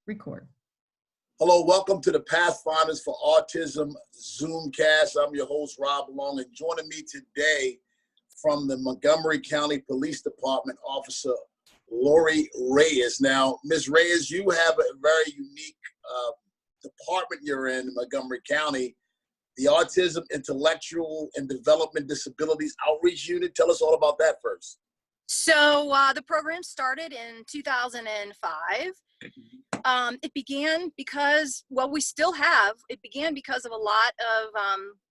Record. Hello, welcome to the Pathfinders for Autism Zoomcast. I'm your host, Rob Long, and joining me today from the Montgomery County Police Department, Officer Laurie Reyes. Now, Ms. Reyes, you have a very unique department you're in Montgomery County, the Autism, Intellectual, and Development Disabilities Outreach Unit. Tell us all about that first. So the program started in 2005. It began because, well, it began because of a lot of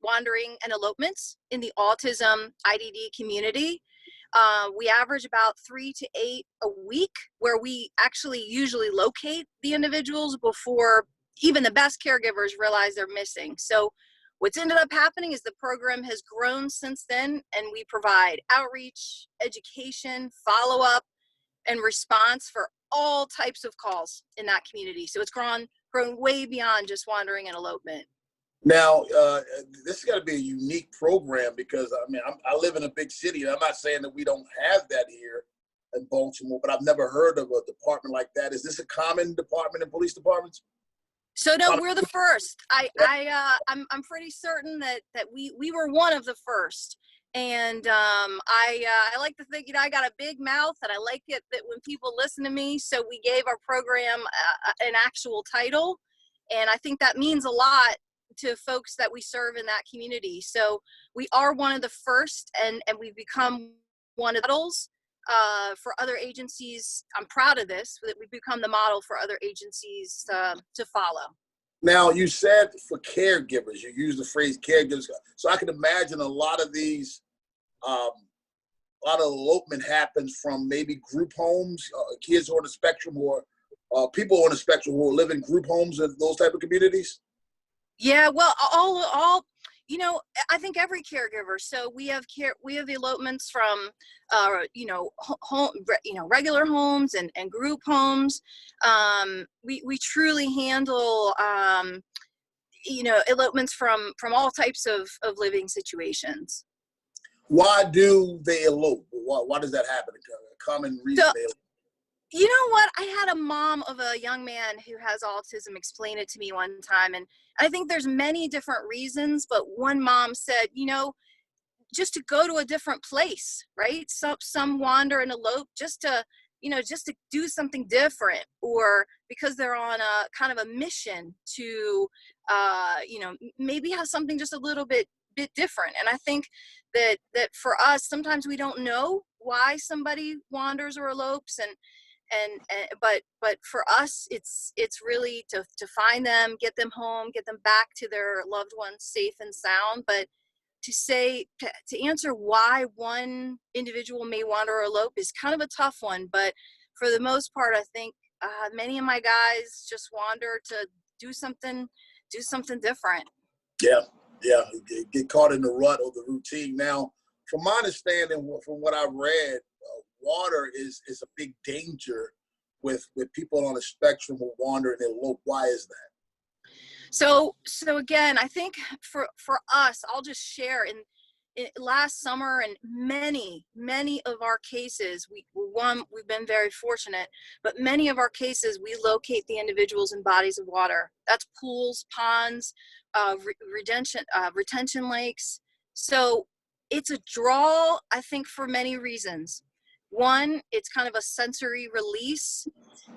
wandering and elopements in the autism IDD community. We average about 3 to 8 a week, where we actually usually locate the individuals before even the best caregivers realize they're missing. So what's ended up happening is the program has grown since then, and we provide outreach, education, follow-up, and response for all types of calls in that community. So it's grown way beyond just wandering and elopement. Now, this has got to be a unique program because, I mean, I live in a big city, and I'm not saying that we don't have that here in Baltimore, but I've never heard of a department like that. Is this a common department in police departments? So no, we're the first. I'm pretty certain that we were one of the first. And I like to think, I got a big mouth, and I like it that when people listen to me. So we gave our program an actual title, and I think that means a lot to folks that we serve in that community. So we are one of the first, and we've become one of the models for other agencies. I'm proud of this, that we've become the model for other agencies to follow. Now, you said for caregivers, you use the phrase caregivers. So I can imagine a lot of these, a lot of elopement happens from maybe group homes, kids who are on the spectrum, or people on the spectrum who live in group homes in those type of communities. Yeah, well, all I think every caregiver. So we have elopements from regular homes and group homes. We truly handle elopements from all types of living situations. Why do they elope? Why does that happen? A common reason they elope. You know what? I had a mom of a young man who has autism explain it to me one time, and I think there's many different reasons, but one mom said, just to go to a different place, right? Some wander and elope just to do something different, or because they're on a kind of a mission to, maybe have something just a little bit different. And I think that for us, sometimes we don't know why somebody wanders or elopes, but for us, it's really to find them, get them home, get them back to their loved ones safe and sound. But to answer why one individual may wander or elope is kind of a tough one. But for the most part, I think many of my guys just wander to do something different. Yeah, get caught in the rut or the routine. Now, from my understanding, from what I've read, water is a big danger with people on the spectrum who wander and elope. Why is that? So again, I think for us, I'll just share in last summer, and many of our cases, we've been very fortunate, but many of our cases, we locate the individuals in bodies of water. That's pools, ponds, retention lakes. So it's a draw, I think, for many reasons. One, it's kind of a sensory release,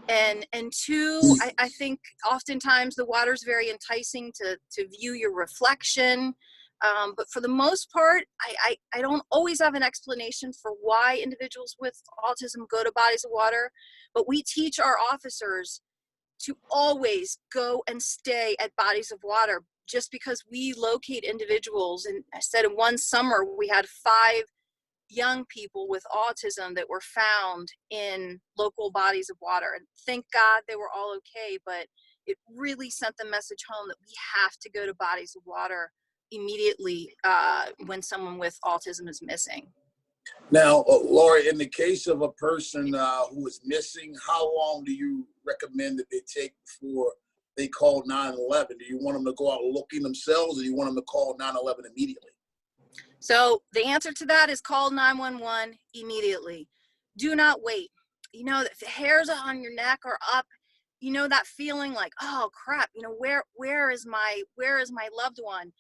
and two, I think oftentimes the water's very enticing to view your reflection. But for the most part, I don't always have an explanation for why individuals with autism go to bodies of water, but we teach our officers to always go and stay at bodies of water, just because we locate individuals. And I said in one summer, we had 5 young people with autism that were found in local bodies of water. And thank God they were all okay, but it really sent the message home that we have to go to bodies of water immediately when someone with autism is missing. Now, Laurie, in the case of a person who is missing, how long do you recommend that they take before they call 911? Do you want them to go out looking themselves, or do you want them to call 911 immediately? So the answer to that is call 911 immediately. Do not wait. If the hairs on your neck are up, you know, that feeling like, oh crap, you know, where is my loved one?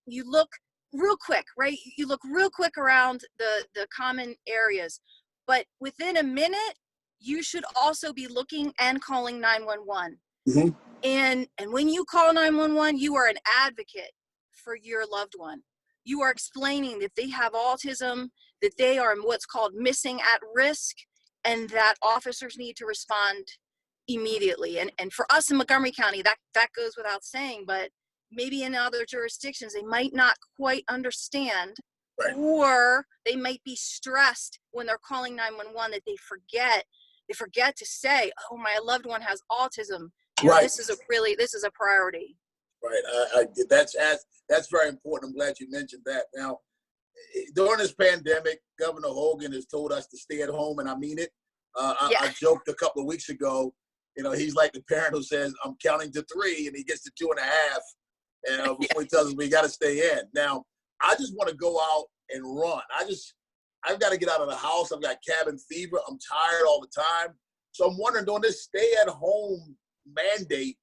You look real quick, right? You look real quick around the common areas, but within a minute, you should also be looking and calling 911. Hmm. And when you call 911, you are an advocate for your loved one. You are explaining that they have autism, that they are what's called missing at risk, and that officers need to respond immediately. And for us in Montgomery County, that goes without saying, but maybe in other jurisdictions, they might not quite understand, Right. or they might be stressed when they're calling 911 that they forget to say, oh, my loved one has autism. You know, Right. this is a priority. Right. That's very important. I'm glad you mentioned that. Now, during this pandemic, Governor Hogan has told us to stay at home, and I mean it. Yeah. I joked a couple of weeks ago, you know, he's like the parent who says, I'm counting to 3, and he gets to 2.5, and before he tells us we got to stay in. Now, I just want to go out and run. I've got to get out of the house. I've got cabin fever. I'm tired all the time. So I'm wondering, during this stay-at-home mandate,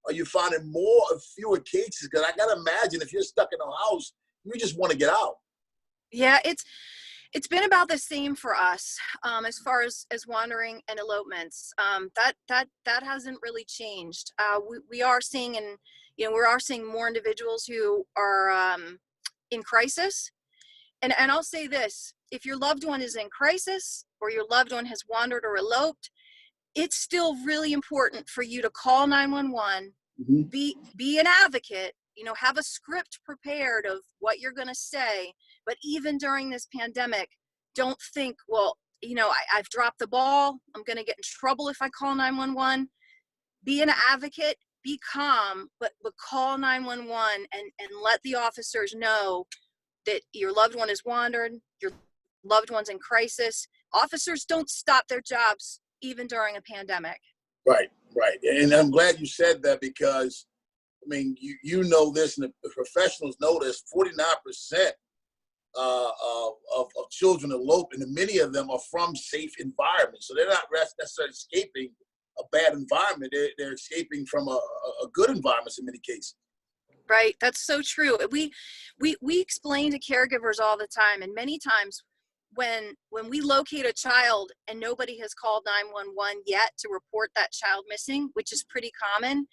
are you finding more or fewer cases? Because I got to imagine if you're stuck in a house, you just want to get out. Yeah, it's been about the same for us, as far as wandering and elopements. That hasn't really changed. We are seeing, and you know, we are seeing more individuals who are in crisis. And I'll say this: if your loved one is in crisis, or your loved one has wandered or eloped, it's still really important for you to call 911. Mm-hmm. Be an advocate, you know, have a script prepared of what you're going to say. But even during this pandemic, don't think, well, you know, I've dropped the ball, I'm going to get in trouble if I call 911. Be an advocate, be calm, but call 911 and let the officers know that your loved one has wandered, your loved one's in crisis. Officers don't stop their jobs even during a pandemic. Right. And I'm glad you said that, because, I mean, you know this, and the professionals know this, 49% of children elope, and many of them are from safe environments. So they're not necessarily escaping a bad environment. They're escaping from a good environment in many cases. Right. That's so true. We explain to caregivers all the time, and many times when we locate a child and nobody has called 911 yet to report that child missing, which is pretty common,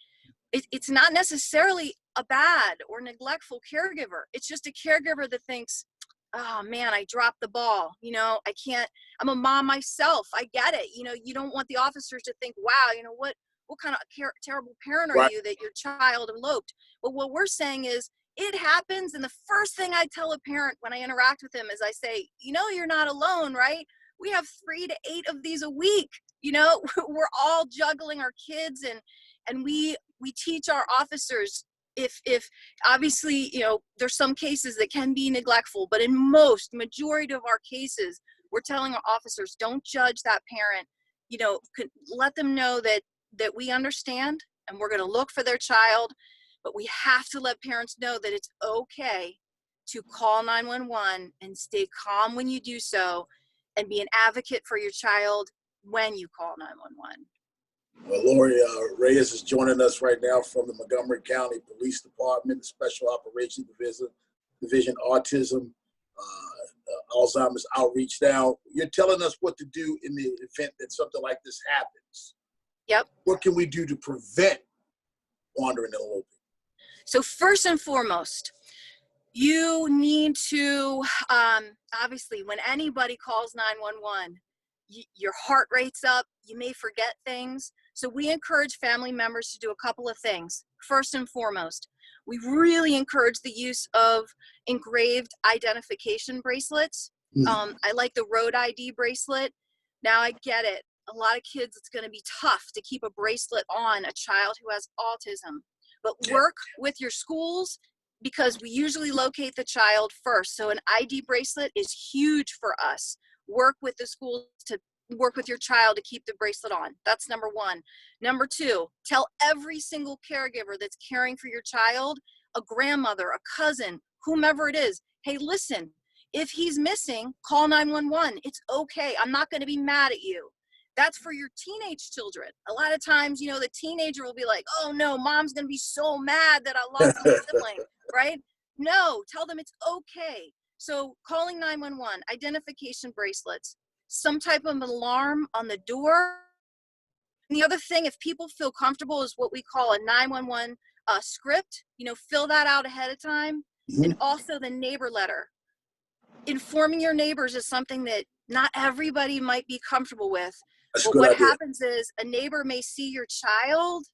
it's not necessarily a bad or neglectful caregiver. It's just a caregiver that thinks, oh man, I dropped the ball. You know, I'm a mom myself. I get it. You know, you don't want the officers to think, wow, you know, what kind of terrible parent are Right. you that your child eloped? But what we're saying is, it happens. And the first thing I tell a parent when I interact with them is I say, you know, you're not alone, right? We have 3 to 8 of these a week. You know, we're all juggling our kids, and we teach our officers, if obviously, you know, there's some cases that can be neglectful, but in majority of our cases, we're telling our officers, don't judge that parent. You know, let them know that we understand, and we're going to look for their child, but we have to let parents know that it's okay to call 911 and stay calm when you do so, and be an advocate for your child when you call 911. Well, Laurie Reyes is joining us right now from the Montgomery County Police Department, the Special Operations Division Autism, Alzheimer's Outreach. Now, you're telling us what to do in the event that something like this happens. Yep. What can we do to prevent wandering and eloping? So first and foremost, you need to, obviously, when anybody calls 911, your heart rate's up, you may forget things. So we encourage family members to do a couple of things. First and foremost, we really encourage the use of engraved identification bracelets. I like the Road ID bracelet. Now, I get it. A lot of kids, it's going to be tough to keep a bracelet on a child who has autism. But work with your schools, because we usually locate the child first. So an ID bracelet is huge for us. Work with the schools to work with your child to keep the bracelet on. That's number one. Number two, tell every single caregiver that's caring for your child, a grandmother, a cousin, whomever it is, hey, listen, if he's missing, call 911. It's okay. I'm not going to be mad at you. That's for your teenage children. A lot of times, you know, the teenager will be like, oh no, mom's going to be so mad that I lost my sibling, right? No, tell them it's okay. So calling 911, identification bracelets, some type of alarm on the door. And the other thing, if people feel comfortable, is what we call a 911 script. You know, fill that out ahead of time. And also the neighbor letter. Informing your neighbors is something that not everybody might be comfortable with. That's a But good what idea. happens is a neighbor may see your child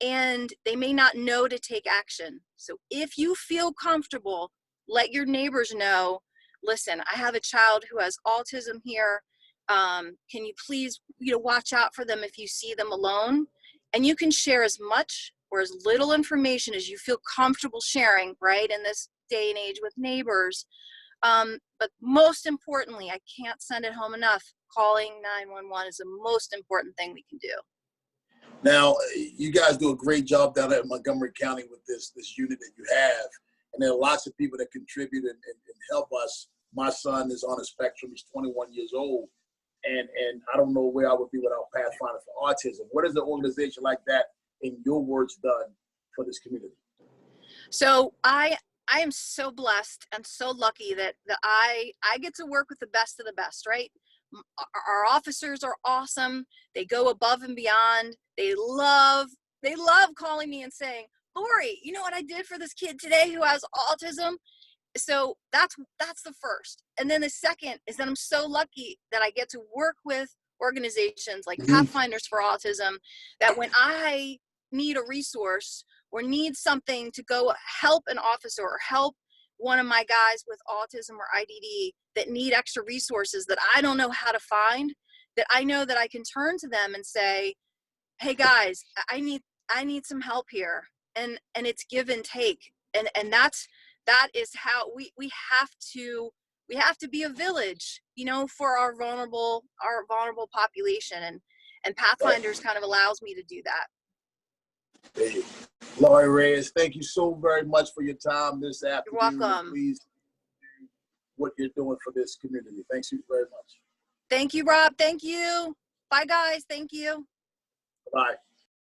and they may not know to take action. So if you feel comfortable, let your neighbors know, listen, I have a child who has autism here. Can you please, you know, watch out for them if you see them alone? And you can share as much or as little information as you feel comfortable sharing, right, in this day and age with neighbors. But most importantly, I can't send it home enough, calling 911 is the most important thing we can do. Now, you guys do a great job down at Montgomery County with this unit that you have. And there are lots of people that contribute and help us. My son is on a spectrum. He's 21 years old. And I don't know where I would be without Pathfinder for Autism. What has an organization like that, in your words, done for this community? So I am so blessed and so lucky that I get to work with the best of the best, right? Our officers are awesome. They go above and beyond. They love calling me and saying, Laurie, you know what I did for this kid today who has autism? So that's the first. And then the second is that I'm so lucky that I get to work with organizations like Pathfinders for Autism, that when I need a resource or need something to go help an officer or help one of my guys with autism or IDD that need extra resources that I don't know how to find, that I know that I can turn to them and say, hey guys, I need some help here. And it's give and take. And that is how we have to be a village, you know, for our vulnerable population. And Pathfinders kind of allows me to do that. Hey, Laurie Reyes, thank you so very much for your time this afternoon. You're welcome. Please do what you're doing for this community. Thanks you very much. Thank you, Rob. Thank you. Bye, guys. Thank you. Bye.